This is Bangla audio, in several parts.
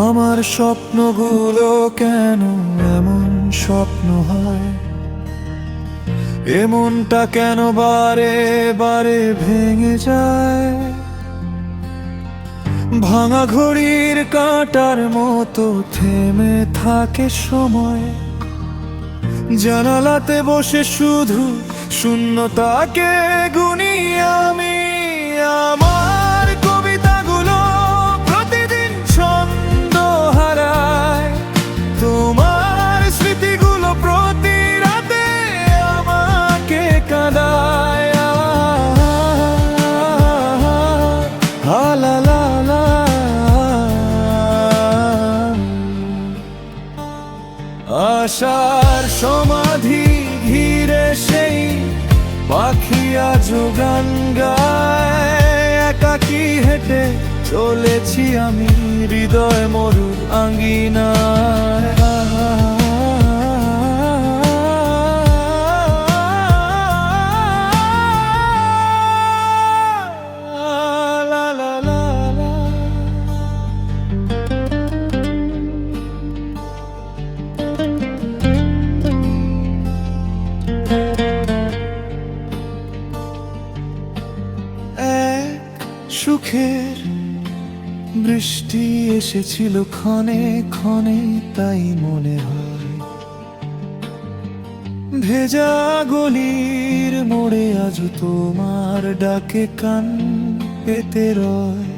আমার স্বপ্নগুলো কেন এমন স্বপ্ন হয়, এমনটা কেন বারে বারে ভেঙে যায়। ভাঙা ঘড়ির কাঁটার মতো থেমে থাকে সময়, জানালাতে বসে শুধু শূন্যতাকে গুনি আমি। আমার কবিতাগুলো প্রতিদিন ছন্দ হারায়, তোমার স্মৃতিগুলো প্রতি রাতে আমাকে কাঁদায়। লা লা লা, আশার সমাধি ঘিরে সেই পাখি আজো গান গায়। একাকী হেঁটে চলেছি আমি হৃদয় মরুর আঙ্গিনায়। লা লা লা লা। সুখের বৃষ্টি এসেছিল ক্ষণে ক্ষণে, তাই মনে হয় ভেজা গলির মোড়ে আজ তোমার ডাকে কান পেতে রয়।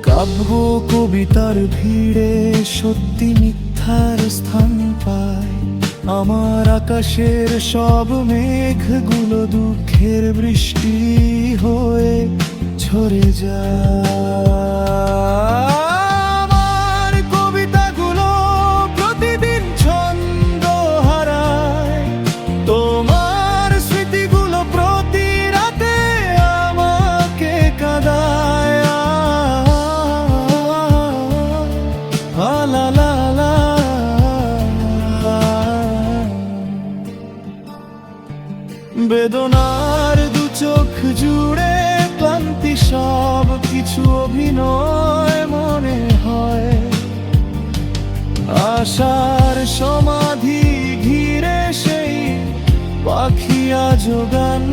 কাব্য কবিতার ভিড়ে সত্যি মিথ্যার স্থান পায়। আমার আকাশের সব মেঘগুলো দুঃখের বৃষ্টি হয়ে ঝরে যায়। আমার কবিতাগুলো প্রতিদিন ছন্দ হারায়, তোমার স্মৃতিগুলো প্রতি রাতে আমাকে কাঁদায়। লা লা লা, বেদনার দু চোখ জুড়ে ক্লান্তি, সব কিছু অভিনয় মনে হয়। আশার সমাধি ঘিরে সেই পাখি আজো গান